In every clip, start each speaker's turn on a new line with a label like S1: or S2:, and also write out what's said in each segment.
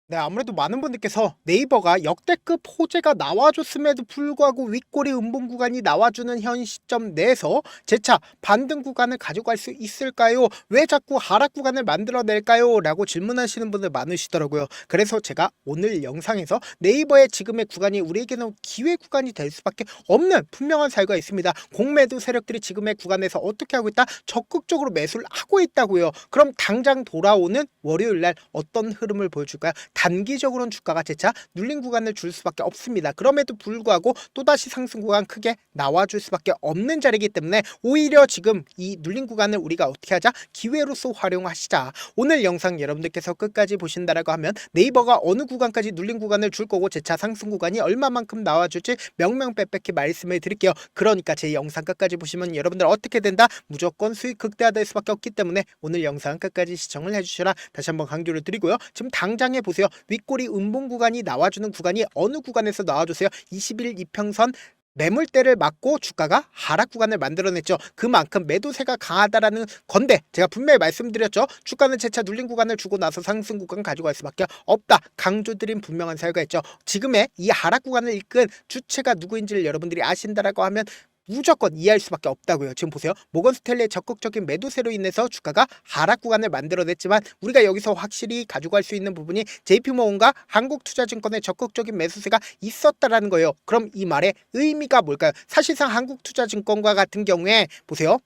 S1: 네, 아무래도 많은 분들께서 네이버가 역대급 호재가 나와줬음에도 불구하고 윗꼬리 음봉 구간이 나와주는 현 시점 내에서 재차 반등 구간을 가져갈 수 있을까요? 왜 자꾸 하락 구간을 만들어낼까요? 라고 질문하시는 분들 많으시더라고요. 그래서 제가 오늘 영상에서 네이버의 지금의 구간이 우리에게는 기회 구간이 될 수밖에 없는 분명한 사유가 있습니다. 공매도 세력들이 지금의 구간에서 어떻게 하고 있다? 적극적으로 매수를 하고 있다고요. 그럼 당장 돌아오는 월요일날 어떤 흐름을 보여줄까요? 단기적으로는 주가가 재차 눌린 구간을 줄 수밖에 없습니다. 그럼에도 불구하고 또다시 상승 구간 크게 나와줄 수밖에 없는 자리이기 때문에 오히려 지금 이 눌린 구간을 우리가 어떻게 하자? 기회로서 활용하시자. 오늘 영상 여러분들께서 끝까지 보신다라고 하면 네이버가 어느 구간까지 눌린 구간을 줄 거고 재차 상승 구간이 얼마만큼 나와줄지 명명백백히 말씀을 드릴게요. 그러니까 제 영상 끝까지 보시면 여러분들 어떻게 된다? 무조건 수익 극대화될 수밖에 없기 때문에 오늘 영상 끝까지 시청을 해주셔라 다시 한번 강조를 드리고요. 지금 당장에 보세요. 윗꼬리 음봉 구간이 나와주는 구간이 어느 구간에서 나와주세요. 20일 이평선 매물대를 맞고 주가가 하락 구간을 만들어냈죠. 그만큼 매도세가 강하다라는 건데 제가 분명히 말씀드렸죠. 주가는 재차 눌린 구간을 주고 나서 상승 구간 가져갈 수밖에 없다. 강조드린 분명한 사유가 있죠. 지금의 이 하락 구간을 이끈 주체가 누구인지를 여러분들이 아신다라고 하면 무조건 이해할 수밖에 없다고요. 지금 보세요. 모건스탠리의 적극적인 매도세로 인해서 주가가 하락 구간을 만들어냈지만 우리가 여기서 확실히 가져갈 수 있는 부분이 JP모건과 한국투자증권의 적극적인 매수세가 있었다라는 거예요. 그럼 이 말의 의미가 뭘까요? 사실상 한국투자증권과 같은 경우에 보세요.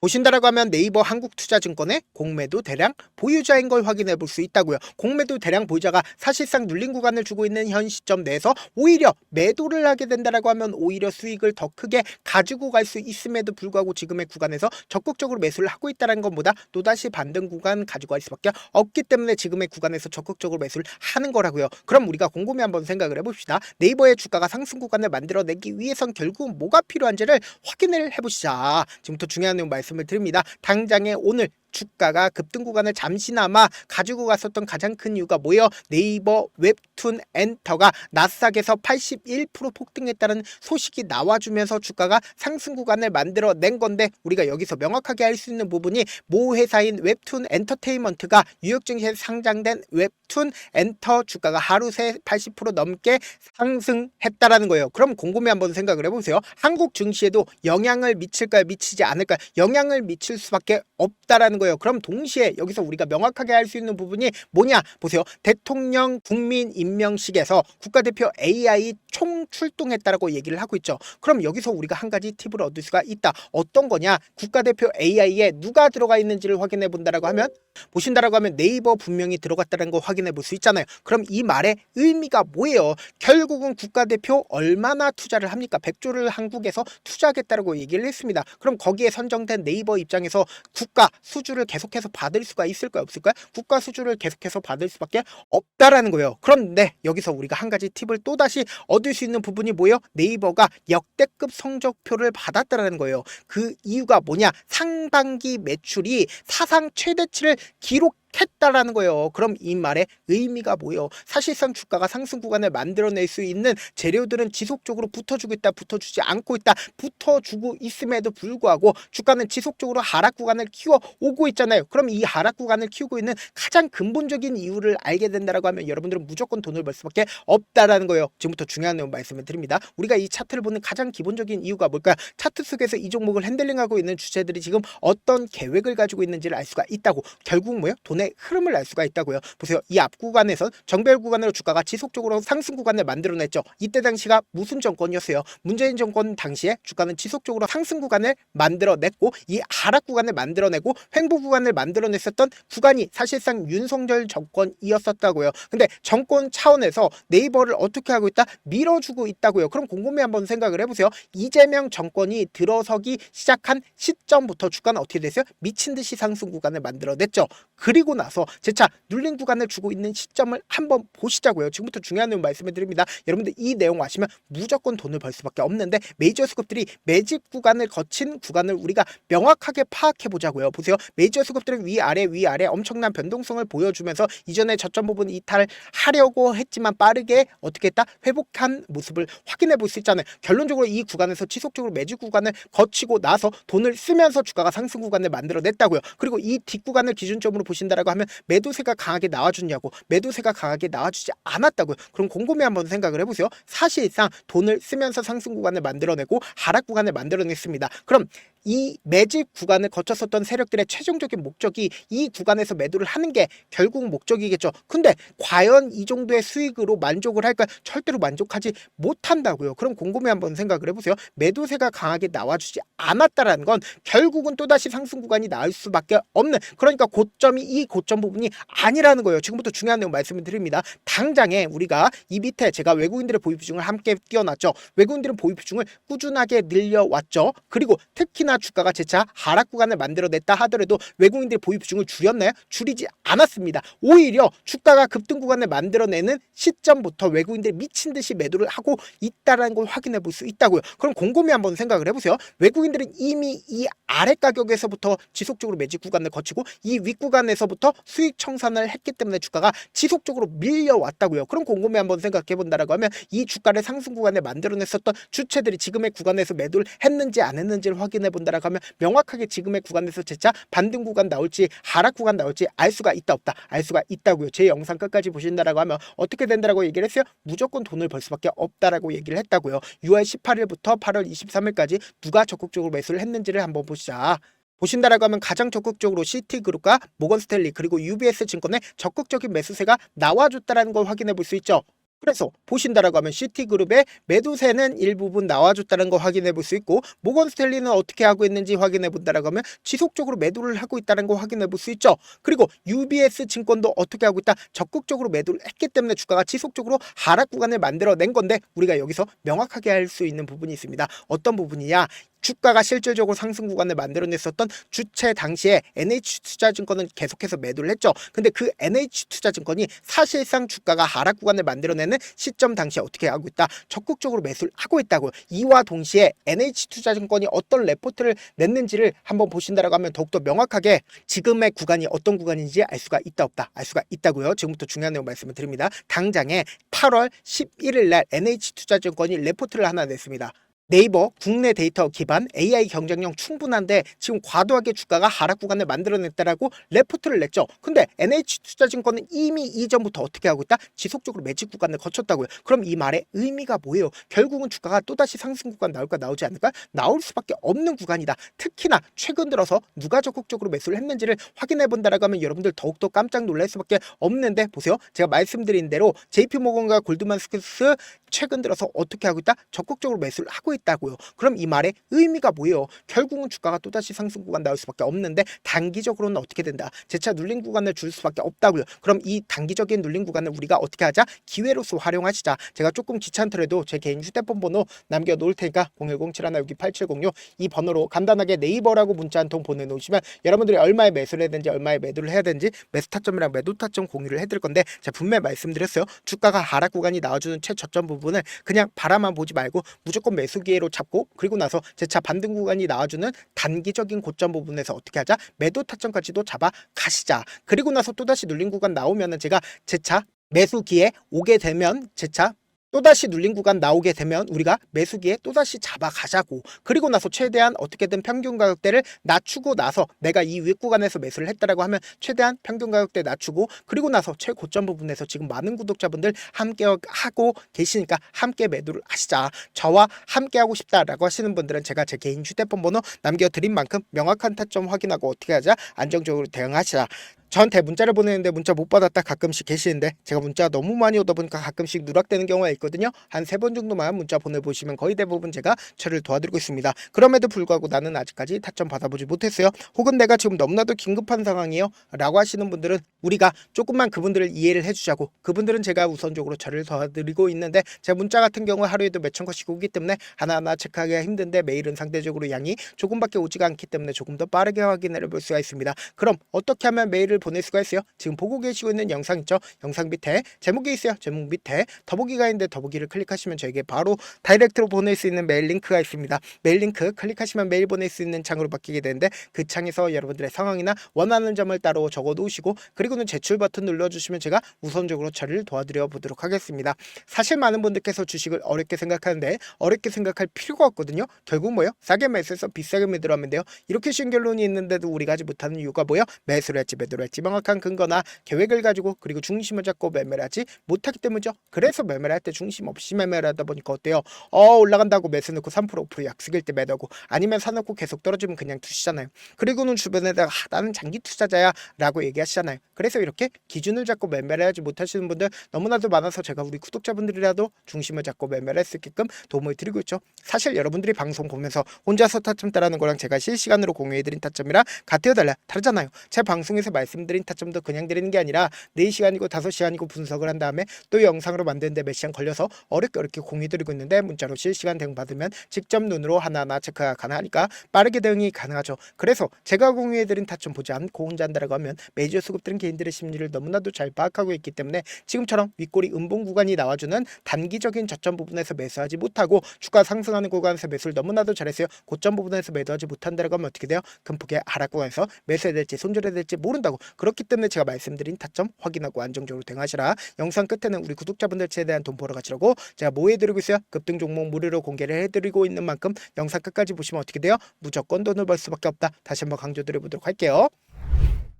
S1: 보신다라고 하면 네이버 한국투자증권의 공매도 대량 보유자인 걸 확인해 볼 수 있다고요. 공매도 대량 보유자가 사실상 눌린 구간을 주고 있는 현 시점 내에서 오히려 매도를 하게 된다라고 하면 오히려 수익을 더 크게 가지고 갈 수 있음에도 불구하고 지금의 구간에서 적극적으로 매수를 하고 있다는 것보다 또다시 반등 구간 가지고 갈 수밖에 없기 때문에 지금의 구간에서 적극적으로 매수를 하는 거라고요. 그럼 우리가 곰곰이 한번 생각을 해봅시다. 네이버의 주가가 상승 구간을 만들어내기 위해선 결국 뭐가 필요한지를 확인을 해보시자. 지금부터 중요한 내용 말씀을 드립니다. 당장에 오늘 주가가 급등 구간을 잠시나마 가지고 갔었던 가장 큰 이유가 뭐예요? 네이버 웹툰 엔터가 나스닥에서 81% 폭등했다는 소식이 나와주면서 주가가 상승 구간을 만들어낸 건데 우리가 여기서 명확하게 알 수 있는 부분이 모 회사인 웹툰 엔터테인먼트가 뉴욕 증시에 상장된 웹툰 엔터 주가가 하루 새 80% 넘게 상승했다라는 거예요. 그럼 곰곰이 한번 생각을 해보세요. 한국 증시에도 영향을 미칠까요? 미치지 않을까요? 영향을 미칠 수밖에 없다라는 거예요. 그럼 동시에 여기서 우리가 명확하게 알 수 있는 부분이 뭐냐? 보세요. 대통령 국민 임명식에서 국가대표 AI 총 출동했다라고 얘기를 하고 있죠. 그럼 여기서 우리가 한 가지 팁을 얻을 수가 있다. 어떤 거냐? 국가대표 AI에 누가 들어가 있는지를 확인해 본다라고 하면 보신다라고 하면 네이버 분명히 들어갔다는 거 확인해 볼 수 있잖아요. 그럼 이 말의 의미가 뭐예요? 결국은 국가대표 얼마나 투자를 합니까? 100조를 한국에서 투자하겠다라고 얘기를 했습니다. 그럼 거기에 선정된 네이버 입장에서 국가 수주를 계속해서 받을 수가 있을까요? 없을까요? 국가 수주를 계속해서 받을 수밖에 없다라는 거예요. 그런데 여기서 우리가 한 가지 팁을 또다시 얻을 수 있는 부분이 뭐예요? 네이버가 역대급 성적표를 받았다라는 거예요. 그 이유가 뭐냐? 상반기 매출이 사상 최대치를 기록했다라는 거예요. 그럼 이 말의 의미가 뭐예요? 사실상 주가가 상승 구간을 만들어낼 수 있는 재료들은 지속적으로 붙어주고 있다, 붙어주지 않고 있다, 붙어주고 있음에도 불구하고 주가는 지속적으로 하락 구간을 키워오고 있잖아요. 그럼 이 하락 구간을 키우고 있는 가장 근본적인 이유를 알게 된다라고 하면 여러분들은 무조건 돈을 벌 수밖에 없다라는 거예요. 지금부터 중요한 내용 말씀을 드립니다. 우리가 이 차트를 보는 가장 기본적인 이유가 뭘까요? 차트 속에서 이 종목을 핸들링하고 있는 주체들이 지금 어떤 계획을 가지고 있는지를 알 수가 있다고. 결국 뭐예요? 돈의 흐름을 알 수가 있다고요. 보세요. 이 앞 구간에서 정배열 구간으로 주가가 지속적으로 상승 구간을 만들어냈죠. 이때 당시가 무슨 정권이었어요? 문재인 정권 당시에 주가는 지속적으로 상승 구간을 만들어냈고 이 하락 구간을 만들어내고 횡보 구간을 만들어냈었던 구간이 사실상 윤석열 정권이었었다고요. 근데 정권 차원에서 네이버를 어떻게 하고 있다? 밀어주고 있다고요. 그럼 곰곰이 한번 생각을 해보세요. 이재명 정권이 들어서기 시작한 시점부터 주가는 어떻게 됐어요? 미친 듯이 상승 구간을 만들어냈죠. 그리고 나서 재차 눌린 구간을 주고 있는 시점을 한번 보시자고요. 지금부터 중요한 내용 말씀해 드립니다. 여러분들 이 내용 아시면 무조건 돈을 벌 수밖에 없는데 메이저 수급들이 매집 구간을 거친 구간을 우리가 명확하게 파악해 보자고요. 보세요. 메이저 수급들은 위아래 엄청난 변동성을 보여주면서 이전에 저점 부분 이탈하려고 했지만 빠르게 어떻게 했다? 회복한 모습을 확인해 볼 수 있잖아요. 결론적으로 이 구간에서 지속적으로 매집 구간을 거치고 나서 돈을 쓰면서 주가가 상승 구간을 만들어냈다고요. 그리고 이 뒷구간을 기준점으로 보신다라고 본다라고 하면 매도세가 강하게 나와주냐고, 매도세가 강하게 나와주지 않았다고요. 그럼 곰곰이 한번 생각을 해보세요. 사실상 돈을 쓰면서 상승 구간을 만들어내고 하락 구간을 만들어냈습니다. 그럼 이 매집 구간을 거쳤었던 세력들의 최종적인 목적이 이 구간에서 매도를 하는 게 결국 목적이겠죠. 근데 과연 이 정도의 수익으로 만족을 할까? 절대로 만족하지 못한다고요. 그럼 곰곰이 한번 생각을 해보세요. 매도세가 강하게 나와주지 않았다라는 건 결국은 또다시 상승 구간이 나올 수밖에 없는, 그러니까 고점이 이 고점 부분이 아니라는 거예요. 지금부터 중요한 내용 말씀을 드립니다. 당장에 우리가 이 밑에 제가 외국인들의 보유 비중을 함께 띄워놨죠. 외국인들은 보유 비중을 꾸준하게 늘려왔죠. 그리고 특히나 주가가 재차 하락 구간을 만들어냈다 하더라도 외국인들의 보유 비중을 줄였나요? 줄이지 않았습니다. 오히려 주가가 급등 구간을 만들어내는 시점부터 외국인들이 미친 듯이 매도를 하고 있다는 걸 확인해 볼 수 있다고요. 그럼 곰곰이 한번 생각을 해보세요. 외국인들은 이미 이 아래 가격에서부터 지속적으로 매집 구간을 거치고 이 윗 구간에서부터 수익 청산을 했기 때문에 주가가 지속적으로 밀려왔다고요. 그럼 곰곰이 한번 생각해 본다라고 하면 이 주가를 상승 구간에 만들어냈었던 주체들이 지금의 구간에서 매도를 했는지 안 했는지를 확인해 본다라고 하면 명확하게 지금의 구간에서 재차 반등 구간 나올지 하락 구간 나올지 알 수가 있다 없다? 알 수가 있다고요. 제 영상 끝까지 보신다라고 하면 어떻게 된다라고 얘기를 했어요? 무조건 돈을 벌 수밖에 없다라고 얘기를 했다고요. 6월 18일부터 8월 23일까지 누가 적극적으로 매수를 했는지를 한번 보시자. 보신다라고 하면 가장 적극적으로 시티그룹과 모건스탠리 그리고 UBS 증권의 적극적인 매수세가 나와줬다라는 걸 확인해 볼 수 있죠. 그래서 보신다라고 하면 시티그룹의 매도세는 일부분 나와줬다는 거 확인해 볼 수 있고, 모건스탠리는 어떻게 하고 있는지 확인해 본다라고 하면 지속적으로 매도를 하고 있다는 거 확인해 볼 수 있죠. 그리고 UBS 증권도 어떻게 하고 있다? 적극적으로 매도를 했기 때문에 주가가 지속적으로 하락 구간을 만들어낸 건데, 우리가 여기서 명확하게 할 수 있는 부분이 있습니다. 어떤 부분이냐? 주가가 실질적으로 상승 구간을 만들어냈었던 주체 당시에 NH투자증권은 계속해서 매도를 했죠. 근데 그 NH투자증권이 사실상 주가가 하락 구간을 만들어내는 시점 당시에 어떻게 하고 있다? 적극적으로 매수를 하고 있다고요. 이와 동시에 NH투자증권이 어떤 레포트를 냈는지를 한번 보신다라고 하면 더욱더 명확하게 지금의 구간이 어떤 구간인지 알 수가 있다 없다? 알 수가 있다고요. 지금부터 중요한 내용 말씀을 드립니다. 당장에 8월 11일 날 NH투자증권이 레포트를 하나 냈습니다. 네이버 국내 데이터 기반 AI 경쟁력 충분한데 지금 과도하게 주가가 하락 구간을 만들어냈다라고 레포트를 냈죠. 근데 NH투자증권은 이미 이전부터 어떻게 하고 있다? 지속적으로 매집 구간을 거쳤다고요. 그럼 이 말의 의미가 뭐예요? 결국은 주가가 또다시 상승 구간 나올까 나오지 않을까? 나올 수밖에 없는 구간이다. 특히나 최근 들어서 누가 적극적으로 매수를 했는지를 확인해 본다라고 하면 여러분들 더욱더 깜짝 놀랄 수밖에 없는데, 보세요. 제가 말씀드린 대로 JP모건과 골드만스크스 최근 들어서 어떻게 하고 있다? 적극적으로 매수를 하고 있다고요. 그럼 이 말의 의미가 뭐예요? 결국은 주가가 또다시 상승 구간 나올 수밖에 없는데 단기적으로는 어떻게 된다? 재차 눌린 구간을 줄 수밖에 없다고요. 그럼 이 단기적인 눌린 구간을 우리가 어떻게 하자? 기회로서 활용하시자. 제가 조금 귀찮더라도 제 개인 휴대폰 번호 남겨놓을 테니까 010-7162-8706 이 번호로 간단하게 네이버라고 문자 한 통 보내놓으시면 여러분들이 얼마에 매수를 해야 되는지 얼마에 매도를 해야 되는지 매수 타점이랑 매도 타점 공유를 해드릴 건데, 제가 분명히 말씀드렸어요. 주가가 하락 구간이 나와주는 최저점 부분을 그냥 바라만 보지 말고 무조건 매수 기회로 잡고, 그리고 나서 재차 반등 구간이 나와주는 단기적인 고점 부분에서 어떻게 하자? 매도 타점까지도 잡아 가시자. 그리고 나서 또다시 눌린 구간 나오면은 제가 재차 매수 기회 오게 되면 재차 또다시 눌린 구간 나오게 되면 우리가 매수기에 또다시 잡아가자고. 그리고 나서 최대한 어떻게든 평균 가격대를 낮추고 나서 내가 이 윗구간에서 매수를 했다라고 하면 최대한 평균 가격대 낮추고, 그리고 나서 최고점 부분에서 지금 많은 구독자분들 함께 하고 계시니까 함께 매도를 하시자. 저와 함께 하고 싶다라고 하시는 분들은 제가 제 개인 휴대폰 번호 남겨드린 만큼 명확한 타점 확인하고 어떻게 하자? 안정적으로 대응하시자. 저한테 문자를 보내는데 문자 못 받았다 가끔씩 계시는데, 제가 문자가 너무 많이 오다 보니까 가끔씩 누락되는 경우가 있거든요. 한 3번 정도만 문자 보내보시면 거의 대부분 제가 처리를 도와드리고 있습니다. 그럼에도 불구하고 나는 아직까지 타점 받아보지 못했어요. 혹은 내가 지금 너무나도 긴급한 상황이요 라고 하시는 분들은 우리가 조금만 그분들을 이해를 해주자고, 그분들은 제가 우선적으로 처리를 도와드리고 있는데, 제 문자 같은 경우 하루에도 몇천 건씩 오기 때문에 하나하나 체크하기가 힘든데, 메일은 상대적으로 양이 조금밖에 오지가 않기 때문에 조금 더 빠르게 확인을 해볼 수가 있습니다. 그럼 어떻게 하면 메일을 보낼 수가 있어요? 지금 보고 계시고 있는 영상 있죠? 영상 밑에 제목이 있어요. 제목 밑에 더보기가 있는데 더보기를 클릭하시면 저에게 바로 다이렉트로 보낼 수 있는 메일 링크가 있습니다. 메일 링크 클릭하시면 메일 보낼 수 있는 창으로 바뀌게 되는데, 그 창에서 여러분들의 상황이나 원하는 점을 따로 적어 놓으시고, 그리고는 제출 버튼 눌러주시면 제가 우선적으로 처리를 도와드려 보도록 하겠습니다. 사실 많은 분들께서 주식을 어렵게 생각하는데 어렵게 생각할 필요가 없거든요. 결국 뭐요? 싸게 매수해서 비싸게 매도하면 돼요. 이렇게 쉬운 결론이 있는데도 우리가 하지 못하는 이유가 뭐요? 매수를 했지 매도를 했지 매매할지 명확한 근거나 계획을 가지고 그리고 중심을 잡고 매매를 하지 못하기 때문이죠. 그래서 매매를 할 때 중심 없이 매매를 하다 보니까 어때요? 올라간다고 매수 넣고 3% 5% 약속일 때 매도하고 아니면 사놓고 계속 떨어지면 그냥 두시잖아요. 그리고는 주변에다가 나는 장기 투자자야 라고 얘기하시잖아요. 그래서 이렇게 기준을 잡고 매매를 하지 못하시는 분들 너무나도 많아서 제가 우리 구독자분들이라도 중심을 잡고 매매를 할 수 있게끔 도움을 드리고 있죠. 사실 여러분들이 방송 보면서 혼자서 타점 따라하는 거랑 제가 실시간으로 공유해드린 타점이랑 같아요 달라요? 다르잖아요. 제 방송에서 말씀드린 타점도 그냥 드리는 게 아니라 4시간이고 5시간이고 분석을 한 다음에 또 영상으로 만드는데 몇 시간 걸려서 어렵게 공유드리고 있는데 문자로 실시간 대응 받으면 직접 눈으로 하나하나 체크가 가능하니까 빠르게 대응이 가능하죠. 그래서 제가 공유해드린 타점 보지 않고 혼자 한다라고 하면 메이저 수급들은 개인들의 심리를 너무나도 잘 파악하고 있기 때문에 지금처럼 윗꼬리 음봉 구간이 나와주는 단기적인 저점 부분에서 매수하지 못하고 주가 상승하는 구간에서 매수를 너무나도 잘했어요. 고점 부분에서 매도하지 못한다라고 하면 어떻게 돼요? 큰 폭의 하락 구간에서 매수해야 될지 손절해야 될지 모른다고. 그렇기 때문에 제가 말씀드린 타점 확인하고 안정적으로 대응하시라. 영상 끝에는 우리 구독자분들 최대한 돈 벌어 가시라고 제가 뭐 해드리고 있어요? 급등 종목 무료로 공개를 해드리고 있는 만큼 영상 끝까지 보시면 어떻게 돼요? 무조건 돈을 벌 수밖에 없다. 다시 한번 강조드려보도록 할게요.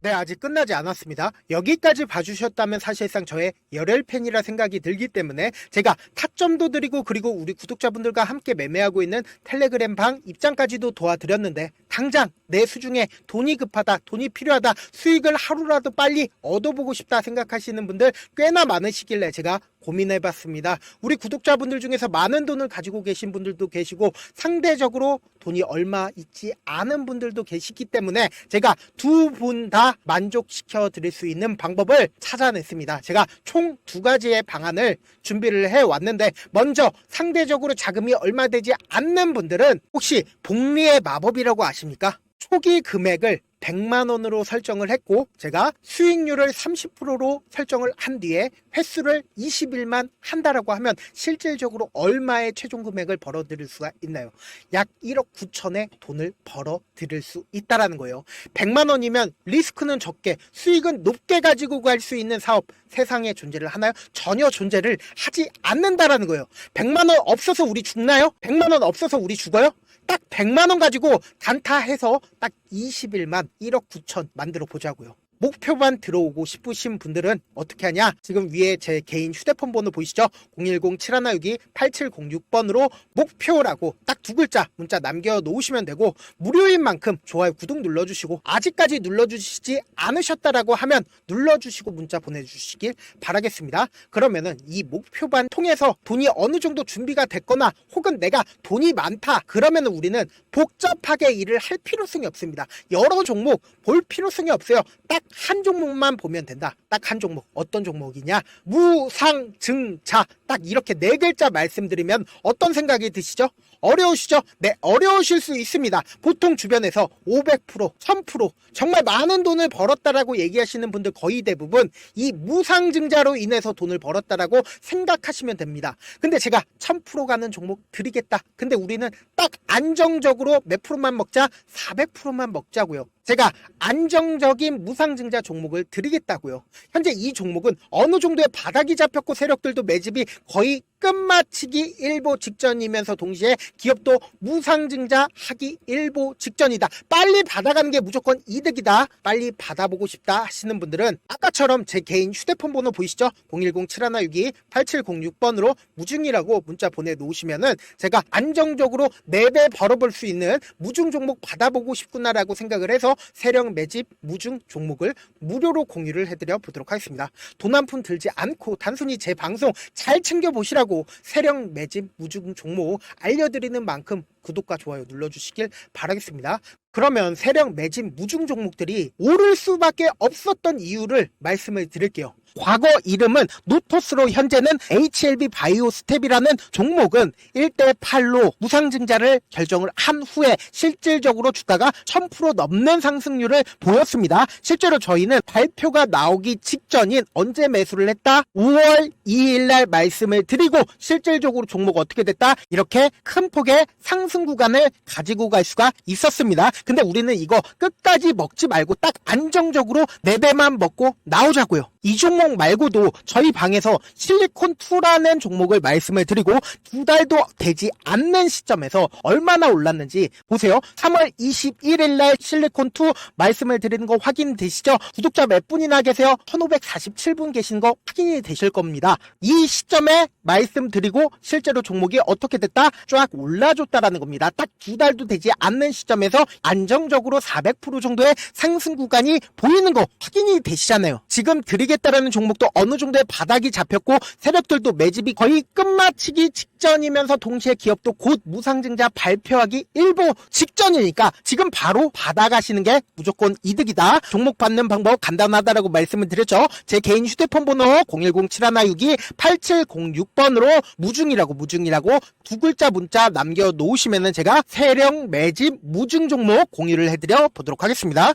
S1: 네, 아직 끝나지 않았습니다. 여기까지 봐주셨다면 사실상 저의 열혈팬이라 생각이 들기 때문에 제가 타점도 드리고 그리고 우리 구독자분들과 함께 매매하고 있는 텔레그램 방 입장까지도 도와드렸는데 당장 내 수중에 돈이 급하다, 돈이 필요하다, 수익을 하루라도 빨리 얻어보고 싶다 생각하시는 분들 꽤나 많으시길래 제가 고민해봤습니다. 우리 구독자분들 중에서 많은 돈을 가지고 계신 분들도 계시고 상대적으로 돈이 얼마 있지 않은 분들도 계시기 때문에 제가 두 분 다 만족시켜 드릴 수 있는 방법을 찾아냈습니다. 제가 총 2가지의 방안을 준비를 해왔는데 먼저 상대적으로 자금이 얼마 되지 않는 분들은 혹시 복리의 마법이라고 아십니까? 초기 금액을 100만원으로 설정을 했고 제가 수익률을 30%로 설정을 한 뒤에 횟수를 20일만 한다라고 하면 실질적으로 얼마의 최종 금액을 벌어 드릴 수가 있나요? 약 1억 9천의 돈을 벌어 드릴 수 있다라는 거예요. 100만원이면 리스크는 적게 수익은 높게 가지고 갈 수 있는 사업 세상에 존재를 하나요? 전혀 존재를 하지 않는다라는 거예요. 100만원 없어서 우리 죽나요? 100만원 없어서 우리 죽어요? 딱 100만원 가지고 단타해서 딱 20일만 1억 9천 만들어 보자고요. 목표만 들어오고 싶으신 분들은 어떻게 하냐? 지금 위에 제 개인 휴대폰 번호 보이시죠? 010-7162-8706번으로 목표라고 딱 2글자 문자 남겨놓으시면 되고 무료인 만큼 좋아요 구독 눌러주시고 아직까지 눌러주시지 않으셨다라고 하면 눌러주시고 문자 보내주시길 바라겠습니다. 그러면은 이 목표반 통해서 돈이 어느 정도 준비가 됐거나 혹은 내가 돈이 많다 그러면은 우리는 복잡하게 일을 할 필요성이 없습니다. 여러 종목 볼 필요성이 없어요. 딱 한 종목만 보면 된다. 딱 한 종목. 어떤 종목이냐? 무상증자. 딱 이렇게 4글자 말씀드리면 어떤 생각이 드시죠? 어려우시죠? 네, 어려우실 수 있습니다. 보통 주변에서 500%, 1000% 정말 많은 돈을 벌었다라고 얘기하시는 분들 거의 대부분 이 무상증자로 인해서 돈을 벌었다라고 생각하시면 됩니다. 근데 제가 1000% 가는 종목 드리겠다. 근데 우리는 딱 안정적으로 몇 프로만 먹자? 400%만 먹자고요. 제가 안정적인 무상증자 종목을 드리겠다고요. 현재 이 종목은 어느 정도의 바닥이 잡혔고 세력들도 매집이 거의 끝마치기 일보 직전이면서 동시에 기업도 무상증자 하기 일보 직전이다. 빨리 받아가는 게 무조건 이득이다. 빨리 받아보고 싶다 하시는 분들은 아까처럼 제 개인 휴대폰 번호 보이시죠? 010-7162-8706번으로 무중이라고 문자 보내놓으시면은 제가 안정적으로 4배 벌어볼 수 있는 무중 종목 받아보고 싶구나라고 생각을 해서 세력 매집 무중 종목을 무료로 공유를 해드려 보도록 하겠습니다. 돈 한 푼 들지 않고 단순히 제 방송 잘 챙겨보시라고 세력 매집 무중 종목 알려드리는 만큼 구독과 좋아요 눌러주시길 바라겠습니다. 그러면 세력 매집 무중 종목들이 오를 수밖에 없었던 이유를 말씀을 드릴게요. 과거 이름은 노토스로 현재는 HLB 바이오스텝이라는 종목은 1대8로 무상증자를 결정을 한 후에 실질적으로 주가가 1000% 넘는 상승률을 보였습니다. 실제로 저희는 발표가 나오기 직전인 언제 매수를 했다? 5월 2일날 말씀을 드리고 실질적으로 종목 어떻게 됐다? 이렇게 큰 폭의 상승 구간을 가지고 갈 수가 있었습니다. 근데 우리는 이거 끝까지 먹지 말고 딱 안정적으로 4배만 먹고 나오자고요. 이 종목 종목 말고도 저희 방에서 실리콘2라는 종목을 말씀을 드리고 2달도 되지 않는 시점에서 얼마나 올랐는지 보세요. 3월 21일 날 실리콘2 말씀을 드리는 거 확인되시죠? 구독자 몇 분이나 계세요? 1547분 계신 거 확인이 되실 겁니다. 이 시점에 말씀드리고 실제로 종목이 어떻게 됐다? 쫙 올라줬다라는 겁니다. 딱 2달도 되지 않는 시점에서 안정적으로 400% 정도의 상승 구간이 보이는 거 확인이 되시잖아요. 지금 드리겠다라는 종목도 어느 정도의 바닥이 잡혔고 세력들도 매집이 거의 끝마치기 직전이면서 동시에 기업도 곧 무상증자 발표하기 일보 직전이니까 지금 바로 받아가시는 게 무조건 이득이다. 종목 받는 방법 간단하다라고 말씀을 드렸죠. 제 개인 휴대폰 번호 010-7162-8706번으로 무중이라고 두 글자 문자 남겨놓으시면은 제가 세력 매집 무중 종목 공유를 해드려 보도록 하겠습니다.